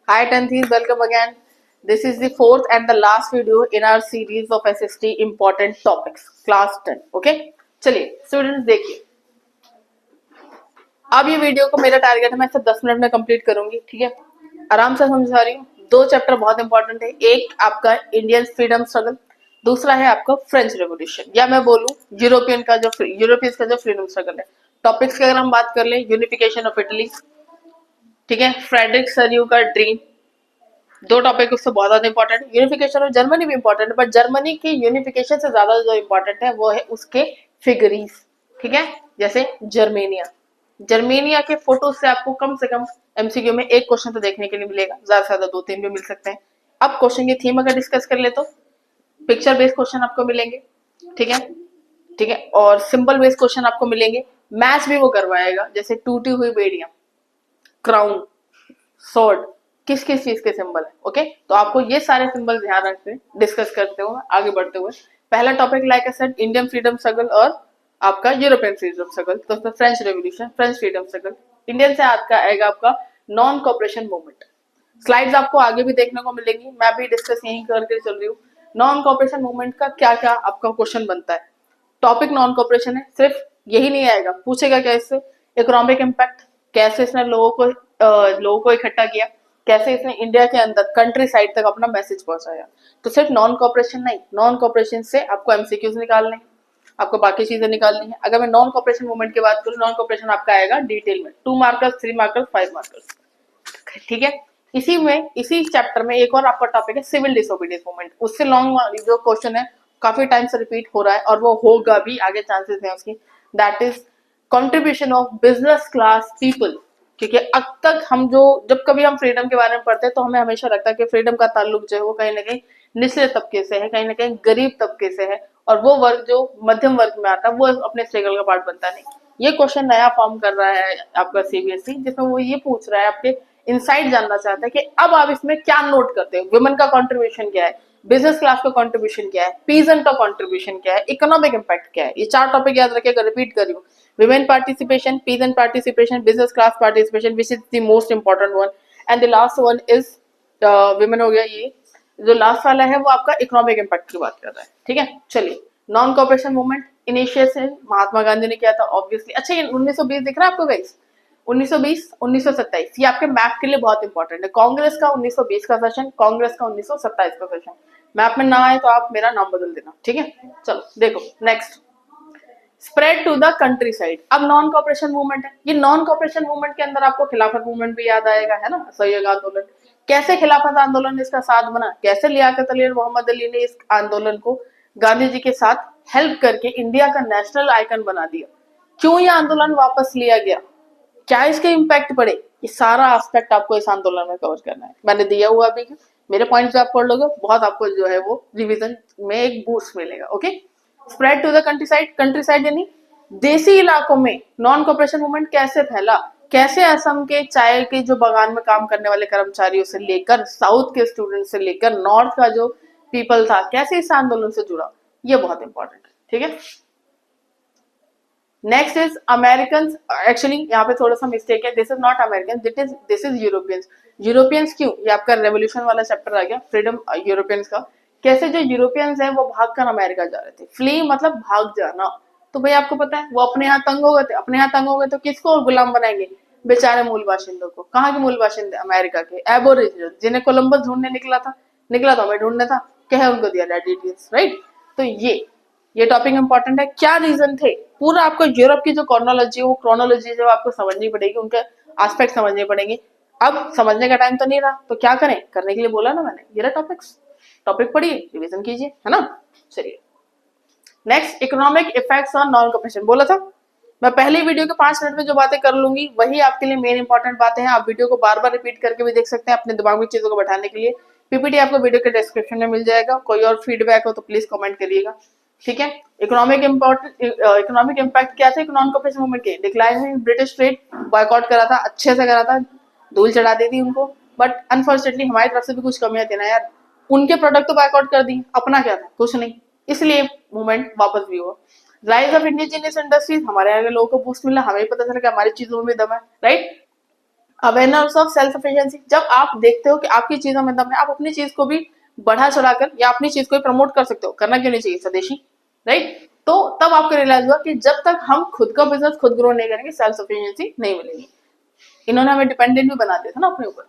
Hi Tanthis, welcome again. This is the fourth and the last video in our series of SST important topics, class 10. Okay? चलिए students देखिए, अब ये video को मेरा target है मैं इसे 10 मिनट में कंप्लीट करूंगी, ठीक है? आराम से समझा रही हूँ। दो चैप्टर बहुत इंपॉर्टेंट है, एक आपका इंडियन फ्रीडम स्ट्रगल, दूसरा है आपका फ्रेंच रेवोल्यूशन, या मैं बोलूँ यूरोपियन का जो फ्रीडम स्ट्रगल है। टॉपिक्स की अगर हम बात कर ले, यूनिफिकेशन ऑफ इटली, ठीक है, फ्रेडरिक सरियू का ड्रीम, दो टॉपिक उससे बहुत ज्यादा इंपॉर्टेंट है। यूनिफिकेशन और जर्मनी भी इंपॉर्टेंट है, बट जर्मनी की यूनिफिकेशन से ज्यादा जो इंपॉर्टेंट है वो है उसके फिगरीज, ठीक है? जैसे जर्मेनिया, जर्मेनिया के फोटो से आपको कम से कम एमसीक्यू में एक क्वेश्चन तो देखने के लिए मिलेगा, ज्यादा से ज्यादा दो तीन भी मिल सकते हैं। अब क्वेश्चन की थीम अगर डिस्कस कर ले तो पिक्चर बेस्ड क्वेश्चन आपको मिलेंगे, ठीक है? ठीक है, और सिंबल बेस्ड क्वेश्चन आपको मिलेंगे। मैच भी वो करवाएगा, जैसे टूटी हुई बेड़ियां, क्राउन, स्वॉर्ड, किस किस चीज के सिंबल है। ओके, तो आपको ये सारे सिंबल ध्यान रखते हैं डिस्कस करते हुए आगे बढ़ते हुए। पहला topic like I said Indian freedom struggle और आपका यूरोपियन फ्रीडम स्ट्रगल, तो उसमें French revolution, French freedom struggle. Indian से आपका आएगा आपका नॉन कॉपरेशन मूवमेंट। स्लाइड्स आपको आगे भी देखने को मिलेंगी, मैं भी डिस्कस यही करके चल रही हूँ। नॉन कॉपरेशन मूवमेंट का क्या क्या आपका क्वेश्चन बनता है। टॉपिक नॉन कॉपरेशन है, सिर्फ यही नहीं आएगा, पूछेगा क्या इससे, इकोनॉमिक इम्पैक्ट, कैसे इसने लोगों को इकट्ठा किया, कैसे इसने इंडिया के अंदर कंट्री साइड तक अपना मैसेज पहुंचाया। तो सिर्फ नॉन कॉपरेशन नहीं, नॉन कॉपरेशन से आपको एमसीक्यूज निकालने हैं, आपको बाकी चीजें निकालनी है। अगर मैं नॉन कॉपरेशन मूवमेंट की बात करूँ, नॉन कॉपरेशन आपका आएगा डिटेल में 2 मार्कर्स, 3 मार्कर्स, 5 मार्कर्स, ठीक है? इसी चैप्टर में एक और आपका टॉपिक है सिविल डिसोबीडियंस मूवमेंट। उससे लॉन्ग जो क्वेश्चन है काफी टाइम से रिपीट हो रहा है और वो होगा भी, आगे चांसेस हैं उसकी, that is contribution of business class people. क्योंकि अब तक हम जब कभी हम फ्रीडम के बारे में पढ़ते हैं तो हमें हमेशा लगता है कि फ्रीडम का ताल्लुक जो है वो कहीं ना कहीं निचले तबके से है, कहीं ना कहीं गरीब तबके से है, और वो वर्ग जो मध्यम वर्ग में आता है वो अपने स्ट्रगल का पार्ट बनता नहीं। ये क्वेश्चन नया फॉर्म कर रहा है आपका सीबीएसई, जिसमें वो ये पूछ रहा है, आपके इनसाइट जानना चाहता है कि अब आप इसमें क्या नोट करते हो, वुमेन का कंट्रीब्यूशन क्या है, बिजनेस क्लास का कंट्रीब्यूशन क्या है, पीजेंट का कंट्रीब्यूशन क्या है, इकोनॉमिक इम्पैक्ट क्या है। ये 4 टॉपिक याद रखिएगा, रिपीट कर रही हूँ। women participation, peasant participation, business class participation, which is the most important one, and the last one is women हो गया। ये जो लास्ट वाला है वो आपका इकोनॉमिक इम्पैक्ट की बात कर रहा है, ठीक है? चलिए, non cooperation movement initiation Mahatma Gandhi ने किया था ऑब्वियसली। अच्छा, ये 1920 दिख रहा है आपको गाइस? 1920, 1927, ये आपके मैप के लिए बहुत इंपॉर्टेंट है। कांग्रेस का 1920 का सेशन, कांग्रेस का 1927 का सेशन। मैप में ना आए तो आप मेरा नाम बदल देना, ठीक है? चलो देखो next, spread to the countryside. अब नॉन कॉपरेशन मूवमेंट है, ये नॉन कॉपरेशन मूवमेंट के अंदर आपको खिलाफत मूवमेंट भी याद आएगा, है ना? असहयोग आंदोलन, कैसे खिलाफत आंदोलन इसका साथ बना, कैसे लियाकत अली और मोहम्मद अली ने इस आंदोलन को गांधी जी के साथ हेल्प करके इंडिया का नेशनल आइकन बना दिया, क्यों ये आंदोलन वापस लिया गया, क्या इसके इम्पैक्ट पड़े, ये सारा एस्पेक्ट आपको इस आंदोलन में कवर करना है। मैंने दिया हुआ अभी, मेरे पॉइंट्स जो आप पढ़ लोगे बहुत आपको जो है वो रिवीजन में एक बूस्ट मिलेगा। Okay, spread to the countryside यानी देसी इलाकों में नॉन कॉपरेशन मूवमेंट कैसे फैला, कैसे असम के चाय के जो बागान में काम करने वाले कर्मचारियों से लेकर साउथ के स्टूडेंट से लेकर नॉर्थ का जो पीपल था, कैसे इस आंदोलन से जुड़ा, ये बहुत इंपॉर्टेंट है, ठीक है? नेक्स्ट इज अमेरिकन, एक्चुअली यहाँ पे थोड़ा सा मिस्टेक है, this is not American, this is Europeans. Europeans क्यों, ये आपका रेवोल्यूशन वाला चैप्टर आ गया, फ्रीडम यूरोपियंस का। कैसे जो यूरोपियंस हैं वो भागकर अमेरिका जा रहे थे, फ्ली मतलब भाग जाना। तो भाई आपको पता है वो अपने यहाँ तंग हो गए थे, अपने यहाँ तंग हो गए तो किसको गुलाम बनाएंगे, बेचारे मूल बाशिंदों को। कहाँ के मूल बाशिंदे, अमेरिका के एबोरिजिनल, जिन्हें कोलंबस ढूंढने निकला था हमें ढूंढने था, क्या है उनको दिया डिटेल्स, राइट? तो ये टॉपिक इंपॉर्टेंट है। क्या रीजन थे, पूरा आपको यूरोप की जो क्रोनोलॉजी है वो क्रोनोलॉजी जब आपको समझनी पड़ेगी, उनके एस्पेक्ट समझने पड़ेंगे। अब समझने का टाइम तो नहीं रहा, तो क्या करें, करने के लिए बोला ना मैंने, ये रहा टॉपिक्स, टॉपिक पढ़िए, रिवीजन कीजिए, है ना? चलिए next, economic effects on non cooperation. बोला था मैं पहली वीडियो के 5 मिनट में जो बातें कर लूंगी वही आपके लिए मेन इंपॉर्टेंट बातें हैं। आप वीडियो को बार बार रिपीट करके भी देख सकते हैं अपने दिमाग में चीजों को बैठाने के लिए। पीपीटी आपको वीडियो के डिस्क्रिप्शन में मिल जाएगा, कोई और फीडबैक हो तो प्लीज कमेंट करिएगा, ठीक है? इकोनॉमिक इम्पैक्ट क्या था नॉन कॉपरेशन मूवमेंट के, डिक्लाइन में ब्रिटिश ट्रेड बॉयकॉट करा था, अच्छे से करा था, धूल चढ़ा दी थी उनको, बट अनफॉर्चुनेटली हमारी तरफ से भी कुछ कमियां थी ना यार, उनके प्रोडक्ट तो बॉयकॉट कर दी, अपना क्या था, कुछ नहीं, इसलिए मूवमेंट वापस भी हुआ। राइज ऑफ इंडिजीनियस इंडस्ट्रीज, हमारे यहाँ के लोगों को बूस्ट मिला, हमें पता चला कि हमारी चीजों में दम है, right? Awareness of self sufficiency, जब आप देखते हो कि आपकी चीजों में दम है, आप अपनी चीज को भी बढ़ा चढ़ाकर या अपनी चीज को भी प्रमोट कर सकते हो, करना क्यों नहीं चाहिए स्वदेशी, राइट। तो तब आपको रियलाइज हुआ कि जब तक हम खुद का बिजनेस खुद ग्रो नहीं करेंगे सेल्फ सफिशिएंसी नहीं मिलेगी। इन्होंने हमें डिपेंडेंट भी बना दिया था ना अपने ऊपर।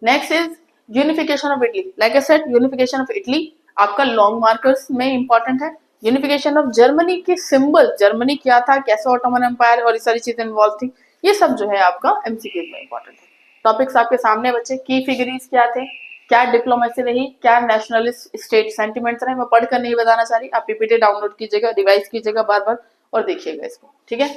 Next is unification of Italy, like I said unification of Italy आपका लॉन्ग मार्कर्स में इंपॉर्टेंट है। यूनिफिकेशन ऑफ जर्मनी के सिंबल, जर्मनी क्या था, कैसे ऑटोमन एम्पायर और ये सारी चीजें इन्वॉल्व थी, ये सब जो है आपका एमसीक्यू में इंपॉर्टेंट है। टॉपिक्स आपके सामने बच्चे, की फिगरीज क्या थे, क्या डिप्लोमेसी रही, क्या नेशनलिस्ट स्टेट सेंटिमेंट्स रहे, मैं पढ़कर नहीं बताना चाह रही, आप पीपीटी डाउनलोड कीजिएगा, रिवाइज कीजिएगा बार बार और देखिएगा इसको, ठीक है।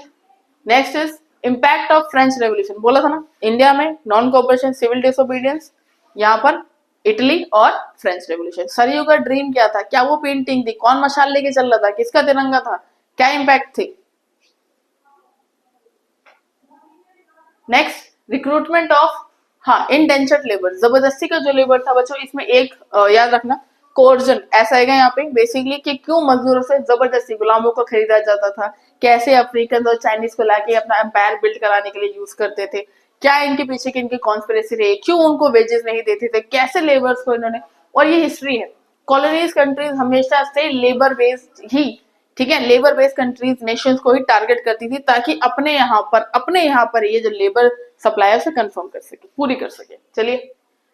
Next is impact of French revolution, बोला था ना इंडिया में नॉन कोऑपरेशन, सिविल डिसोबीडियंस, यहाँ पर इटली और फ्रेंच रेवोल्यूशन। सरयू का ड्रीम क्या था, क्या वो पेंटिंग थी, कौन मशाल लेके चल रहा था, किसका तिरंगा था, क्या इम्पैक्ट थी। नेक्स्ट रिक्रूटमेंट ऑफ, हाँ इंडेंचर्ड लेबर, जबरदस्ती का जो लेबर था बच्चों, इसमें एक याद रखना कोर्जन ऐसा आएगा यहाँ पे बेसिकली कि क्यों मजदूरों से जबरदस्ती गुलामों को खरीदा जाता था, कैसे अफ्रीकन और चाइनीज को लाके अपना एम्पायर बिल्ड कराने के लिए यूज करते थे, क्या इनके पीछे की इनकी कॉन्स्पिरेसी रही, क्यों उनको वेजेस नहीं देते थे, कैसे लेबर्स को इन्होंने, और ये हिस्ट्री है। कॉलोनीज कंट्रीज हमेशा से लेबर बेस्ड ही, ठीक है, लेबर बेस्ड कंट्रीज नेशंस को ही टारगेट करती थी ताकि अपने यहाँ पर ये जो लेबर सप्लायर से कंफर्म कर सके, पूरी कर सके। चलिए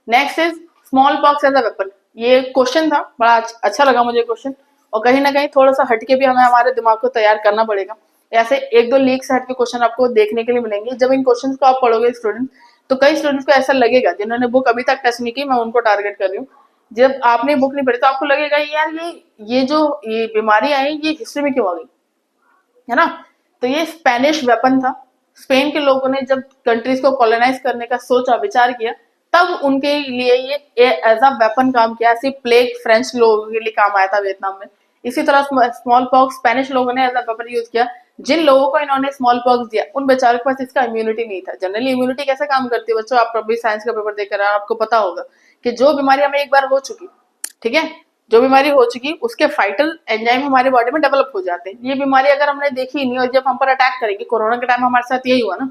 next is smallpox as a weapon, ये क्वेश्चन था, बड़ा अच्छा लगा मुझे क्वेश्चन, और कहीं ना कहीं थोड़ा सा हटके भी हमें हमारे दिमाग को तैयार करना पड़ेगा। ऐसे एक दो लीक से हटके क्वेश्चन आपको देखने के लिए मिलेंगे। जब इन क्वेश्चन को आप पढ़ोगे स्टूडेंट, तो कई स्टूडेंट्स को ऐसा लगेगा जिन्होंने बुक अभी तक टच नहीं की, मैं उनको टारगेट कर रही हूँ, जब आपने बुक नहीं पढ़ी तो आपको लगेगा यार ये जो ये बीमारी आई ये हिस्ट्री में क्यों आ गई, है ना। तो ये स्पेनिश वेपन था, स्पेन के लोगों ने जब कंट्रीज को कॉलोनाइज करने का सोचा, विचार किया, तब उनके लिए ये एज अ वेपन काम किया। ऐसी प्लेग फ्रेंच लोगों के लिए काम आया था वियतनाम में, इसी तरह स्मॉल पॉक्स स्पेनिश लोगों ने एज अ वेपन यूज किया। जिन लोगों को इन्होंने स्मॉल पॉक्स दिया उन बेचारों के पास इसका इम्यूनिटी नहीं था। जनरली इम्यूनिटी कैसे काम करती है बच्चों, आप अभी साइंस का पेपर देख कर आपको पता होगा कि जो बीमारी हमें एक बार हो चुकी, ठीक है, जो बीमारी हो चुकी उसके फाइटल एंजाइम हमारे बॉडी में डेवलप हो जाते हैं। ये बीमारी अगर हमने देखी नहीं और जब हम पर अटैक करेगी, कोरोना के टाइम हमारे साथ यही हुआ ना,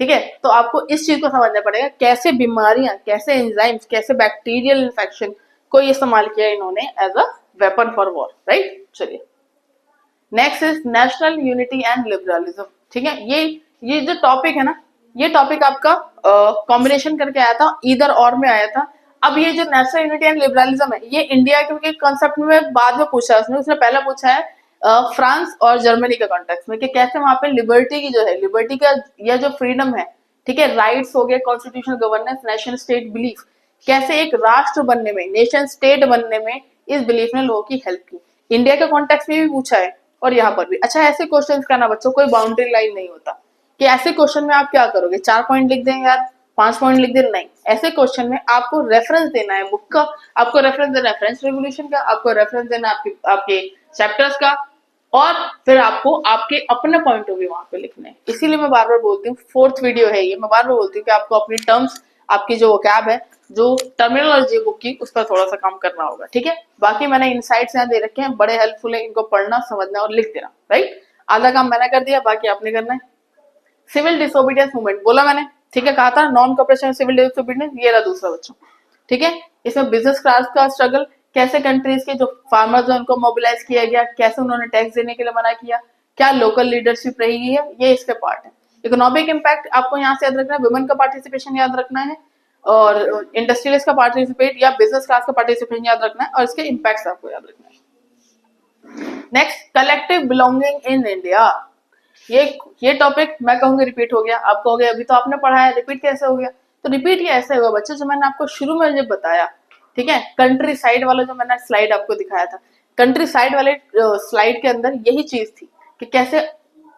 ठीक है। तो आपको इस चीज को समझना पड़ेगा कैसे बीमारियां, कैसे एंजाइम्स, कैसे बैक्टीरियल इन्फेक्शन को इस्तेमाल किया इन्होंने as a weapon for war, right. चलिए next is national unity and liberalism, ठीक है। ये जो टॉपिक है ना, ये टॉपिक आपका कॉम्बिनेशन करके आया था, इधर और में आया था। अब ये जो नेशनल यूनिटी एंड लिबरलिज्म है, ये इंडिया के कंसेप्ट में बाद में पूछा है उसने पहले पूछा है फ्रांस और जर्मनी के कॉन्टेक्स्ट में कि कैसे वहां पे लिबर्टी की जो है, लिबर्टी का या जो फ्रीडम है, ठीक है, राइट्स हो गए, constitutional governance, nation state belief, कैसे एक राष्ट्र बनने में, नेशन स्टेट बनने में इस बिलीफ ने लोगों की हेल्प की। इंडिया के कॉन्टेक्स्ट में भी पूछा है और यहाँ पर भी। अच्छा ऐसे क्वेश्चन का ना बच्चों कोई बाउंड्री लाइन नहीं होता कि ऐसे क्वेश्चन में आप क्या करोगे, 4 पॉइंट लिख देंगे यार, 5 पॉइंट लिख दें, नहीं। ऐसे क्वेश्चन में आपको रेफरेंस देना है बुक का, आपको रेफरेंस देना है फ्रेंच रेवोल्यूशन का, आपको रेफरेंस देना है आपके चैप्टर्स का, और फिर आपको आपके अपने पॉइंट ऑफ व्यू वहां पे लिखने हैं। इसीलिए मैं बार बार बोलती हूँ, 4th वीडियो है ये, मैं बार बार बोलती हूँ कि आपको अपनी टर्म्स, आपकी जो वोकैब है, जो टर्मिनोलॉजी बुक की, उस पर थोड़ा सा काम करना होगा, ठीक है। बाकी मैंने इनसाइट्स यहाँ दे रखे हैं, बड़े हेल्पफुल है, इनको पढ़ना, समझना और लिख देना, राइट। आधा काम मैंने कर दिया, बाकी आपने करना है। सिविल डिसोबीडियंस मूवमेंट बोला मैंने, ठीक है, कहा था नॉन कॉपरेशन सिविल डिसोबीडियंस, ये रहा दूसरा बच्चों, ठीक है। इसमें बिजनेस क्लास का स्ट्रगल, कैसे कंट्रीज के जो फार्मर्स हैं उनको मोबिलाइज किया गया, कैसे उन्होंने टैक्स देने के लिए मना किया, क्या लोकल लीडरशिप रही है, ये इसके पार्ट है। इकोनॉमिक इम्पैक्ट आपको यहाँ से याद रखना है, वुमेन का पार्टिसिपेशन याद रखना है, और इंडस्ट्रियलिस्ट का पार्टिसिपेट या बिजनेस क्लास का पार्टिसिपेशन याद रखना है, और इसके इम्पैक्ट्स आपको याद रखना है। Next collective belonging in India, ये टॉपिक मैं कहूंगी रिपीट हो गया, आप कहोगे अभी तो आपने पढ़ा है, रिपीट कैसे हो गया। तो रिपीट ये ऐसे होगा बच्चों, जो मैंने आपको शुरू में जब बताया, ठीक है, कंट्री साइड वाला जो मैंने स्लाइड आपको दिखाया था, कंट्री साइड वाले स्लाइड के अंदर यही चीज थी कि कैसे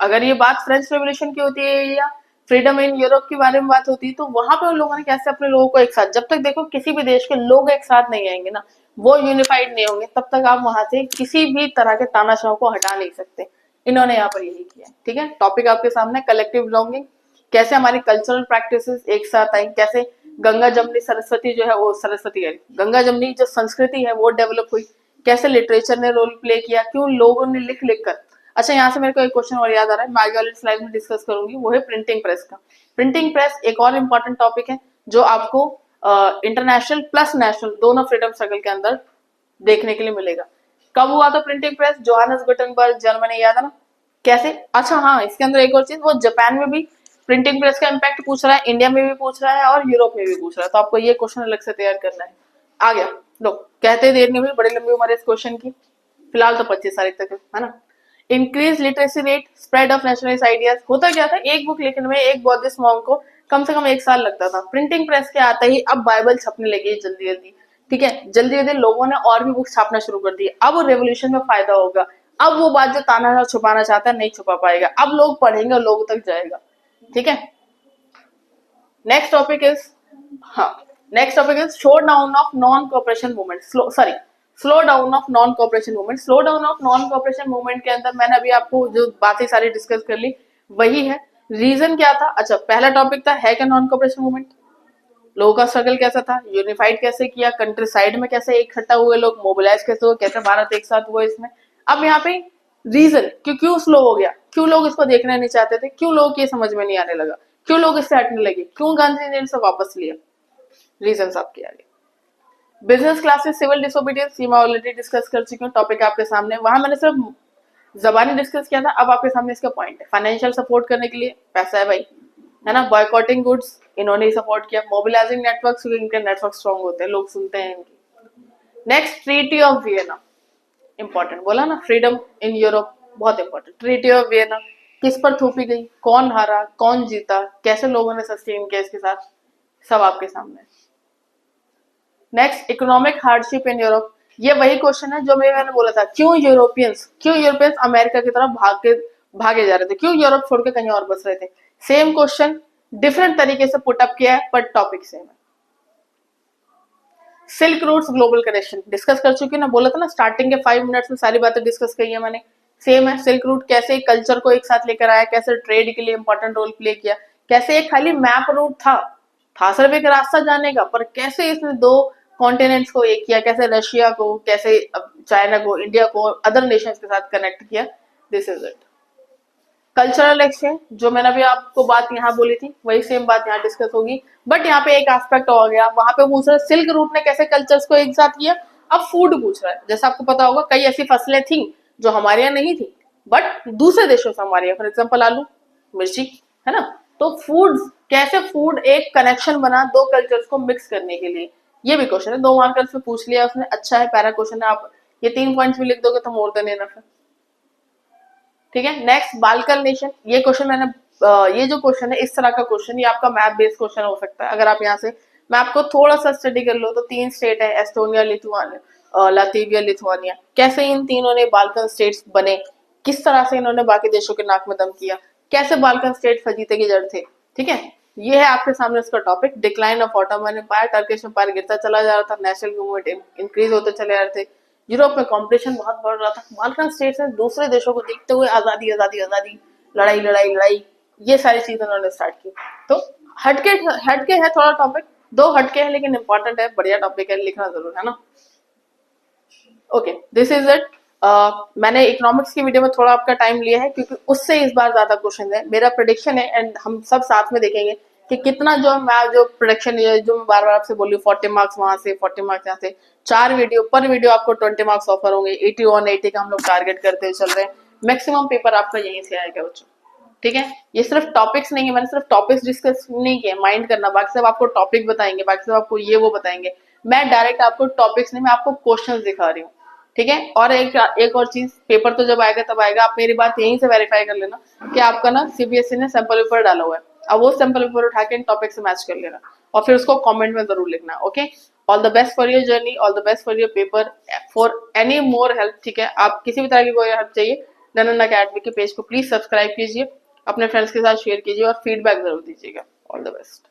अगर ये बात फ्रेंच रेवोल्यूशन की होती है या फ्रीडम इन यूरोप के बारे में बात होती है, तो वहां पे उन लोगों ने कैसे अपने लोगों को एक साथ, जब तक देखो किसी भी देश के लोग एक साथ नहीं आएंगे ना, वो यूनिफाइड नहीं होंगे, तब तक आप वहां से किसी भी तरह के तानाशाह को हटा नहीं सकते। इन्होंने यहाँ पर यही किया, ठीक है। टॉपिक आपके सामने कलेक्टिव बिलोंगिंग, कैसे हमारी कल्चरल प्रैक्टिसेस एक साथ आई, कैसे गंगा जमनी सरस्वती जो है वो सरस्वती है, गंगा जमनी जो संस्कृति है वो डेवलप हुई, कैसे लिटरेचर ने रोल प्ले किया, क्यों लोगों ने लिख लिख कर अच्छा, यहाँ से मेरे को एक क्वेश्चन और याद आ रहा है, मैं आगे वाली स्लाइड में डिस्कस करूंगी, वो है प्रिंटिंग प्रेस का। प्रिंटिंग प्रेस एक और इम्पोर्टेंट टॉपिक है जो आपको इंटरनेशनल प्लस नेशनल दोनों फ्रीडम स्ट्रगल के अंदर देखने के लिए मिलेगा। कब हुआ था printing press? Johannes Gutenberg, Germany, याद है ना? कैसे? अच्छा हाँ, इसके अंदर एक और चीज, वो जापान में भी प्रिंटिंग प्रेस का इम्पैक्ट पूछ रहा है, इंडिया में भी पूछ रहा है और यूरोप में भी पूछ रहा है, तो आपको ये क्वेश्चन अलग से तैयार करना है। आ गया, लो कहते देर नहीं हुई, बड़ी लंबी उम्र है इस क्वेश्चन की, फिलहाल तो 25 तारीख तक है ना। Increase literacy rate, spread of nationalist ideas. होता क्या था, एक बुक लिखने में एक बौद्धिस्ट मॉन्क को कम से कम 1 साल लगता था। प्रिंटिंग प्रेस के आते ही अब बाइबल छपने लगी जल्दी जल्दी, ठीक है, जल्दी जल्दी लोगों ने और भी बुक छापना शुरू कर दी। अब रेवोल्यूशन में फायदा होगा, अब वो बात जो तानाशाह छुपाना चाहता है नहीं छुपा पाएगा, अब लोग पढ़ेंगे और लोगों तक जाएगा, ठीक है। नेक्स्ट टॉपिक इज, हाँ, next topic is slow down of non cooperation movement, slow down of non cooperation movement. Slow down of non cooperation movement के अंदर मैंने अभी आपको जो बातें सारी डिस्कस कर ली वही है। रीजन क्या था? अच्छा, पहला टॉपिक था है क्या नॉन कोऑपरेशन मूवमेंट, लोगों का स्ट्रगल कैसा था, यूनिफाइड कैसे किया, कंट्री साइड में कैसे इकट्ठा हुए लोग, मोबिलाइज कैसे हुए, कैसे भारत एक साथ हुआ इसमें। अब यहाँ पे रीजन क्यों स्लो हो गया, क्यों लोग इसको देखना नहीं चाहते थे, क्यों लोग ये समझ में नहीं आने लगा, क्यों लोग इससे हटने लगे, क्यों गांधी ने इसे वापस लिया, रीजन आपके आगे। बिजनेस क्लासेस, सिविल डिसोबीडियंस, ये मैं ऑलरेडी डिस्कस कर चुकी हूँ, टॉपिक आपके सामने, वहां मैंने सिर्फ जबानी डिस्कस किया था, अब आपके सामने इसका पॉइंट है। फाइनेंशियल सपोर्ट करने के लिए पैसा है भाई, है ना। बॉयकॉटिंग गुड्स, इन्होंने ही सपोर्ट किया। मोबिलाइजिंग नेटवर्क्स, इनके नेटवर्क स्ट्रॉन्ग होते हैं, लोग सुनते हैं इनकी। Next, treaty of Vienna, important बोला ना, फ्रीडम इन यूरोप, बहुत इंपॉर्टेंट। ट्रीटी ऑफ वियना किस पर थोपी गई, कौन हारा, कौन जीता, कैसे लोगों ने सस्टेन किया इसके साथ, सब आपके सामने। Next, economic hardship in Europe, ये वही क्वेश्चन है जो मैंने बोला था, क्यों यूरोपियंस अमेरिका की तरफ भागे जा रहे थे, क्यों यूरोप छोड़ के कहीं और बस रहे थे। सेम क्वेश्चन डिफरेंट तरीके से पुट अप किया है, पर टॉपिक सेम है। Silk routes global connection discuss कर चुकी है ना, बोला था ना स्टार्टिंग के 5 मिनट्स में सारी बातें डिस्कस की है मैंने। सेम है, सिल्क रूट कैसे कल्चर को एक साथ लेकर आया, कैसे ट्रेड के लिए इंपॉर्टेंट रोल प्ले किया, कैसे एक खाली मैप रूट था सिर्फ एक रास्ता जाने का, पर कैसे इसने दो कॉन्टिनेंट्स को एक किया, कैसे रशिया को, कैसे चाइना को, इंडिया को, अदर नेशंस के साथ कनेक्ट किया। This is it. Cultural exchange, जो मैंने अभी आपको बात यहाँ बोली थी वही सेम बात यहाँ डिस्कस होगी, बट यहाँ पे एक एस्पेक्ट हो गया, वहां पे पूछ रहा है सिल्क रूट ने कैसे कल्चर्स को एक साथ किया। अब फूड पूछ रहा है, जैसे आपको पता होगा कई ऐसी फसलें थी जो हमारे यहाँ नहीं थी बट दूसरे देशों से हमारे यहाँ, फॉर एग्जाम्पल आलू, मिर्ची, है ना। तो फूड, कैसे फूड एक कनेक्शन बना दो कल्चर्स को मिक्स करने के लिए, ये भी क्वेश्चन है, 2 मार्कर्स में पूछ लिया उसने, अच्छा है, पैरा क्वेश्चन है, आप ये 3 पॉइंट्स भी लिख दोगे तो मोर देन इनफ है, ठीक है। नेक्स्ट, बाल्कन नेशन, ये क्वेश्चन मैंने ये जो क्वेश्चन है इस तरह का क्वेश्चन, ये आपका मैप बेस्ड क्वेश्चन हो सकता है। अगर आप यहाँ से मैं आपको थोड़ा सा स्टडी कर लो तो 3 स्टेट है, एस्टोनिया, लातविया, लिथुआनिया, कैसे इन तीनों ने बाल्कन स्टेट्स बने, किस तरह से इन्होंने बाकी देशों के नाक में दम किया, कैसे बाल्कन स्टेट फजीते की जड़ थे, ठीक है। ये है आपके सामने इसका topic. Decline of Ottoman empire, Turkish empire गिरता चला जा रहा था, नेशनल गवर्नमेंट इंक्रीज होते चले जा रहे थे, यूरोप में कंपटीशन बहुत बढ़ रहा था, बाल्कन स्टेट्स ने दूसरे देशों को देखते हुए आजादी आजादी आजादी, लड़ाई लड़ाई लड़ाई, ये सारी चीजें उन्होंने स्टार्ट की। तो हटके है थोड़ा टॉपिक, 2 हटके है लेकिन इंपॉर्टेंट है, बढ़िया टॉपिक है, लिखना जरूर है ना। Okay, this is it. मैंने इकोनॉमिक्स की वीडियो में थोड़ा आपका टाइम लिया है क्योंकि उससे इस बार ज्यादा क्वेश्चन है, मेरा प्रोडिक्शन है, एंड हम सब साथ में देखेंगे कि कितना जो प्रोडिक्शन है, जो मैं बार बार आपसे बोली 40 मार्क्स वहां से, 40 मार्क्स यहाँ से, 4 वीडियो पर वीडियो आपको 20 मार्क्स ऑफर होंगे, 80 का हम लोग टारगेट करते हुए चल रहे हैं। मैक्सिमम पेपर आपका यहीं से आएगा बच्चों, ठीक है। ये सिर्फ टॉपिक्स नहीं है, मैंने सिर्फ टॉपिक्स डिस्कस नहीं किए, माइंड करना, बाकी सब आपको टॉपिक बताएंगे, बाकी सब आपको ये वो बताएंगे, मैं डायरेक्ट आपको टॉपिक्स नहीं, मैं आपको क्वेश्चंस दिखा रही हूँ, ठीक है। और एक और चीज, पेपर तो जब आएगा तब आएगा, आप मेरी बात यहीं से वेरीफाई कर लेना कि आपका ना सीबीएसई ने सैंपल पेपर डाला हुआ है, अब वो सैंपल पेपर उठा के इन टॉपिक से मैच कर लेना और फिर उसको कमेंट में जरूर लिखना, okay. All the best for your journey, all the best for your paper, for any more help, ठीक है। आप किसी भी तरह की कोई हेल्प चाहिए, लर्नर अकेडमी के पेज को प्लीज सब्सक्राइब कीजिए, अपने फ्रेंड्स के साथ शेयर कीजिए और फीडबैक जरूर दीजिएगा। All the best.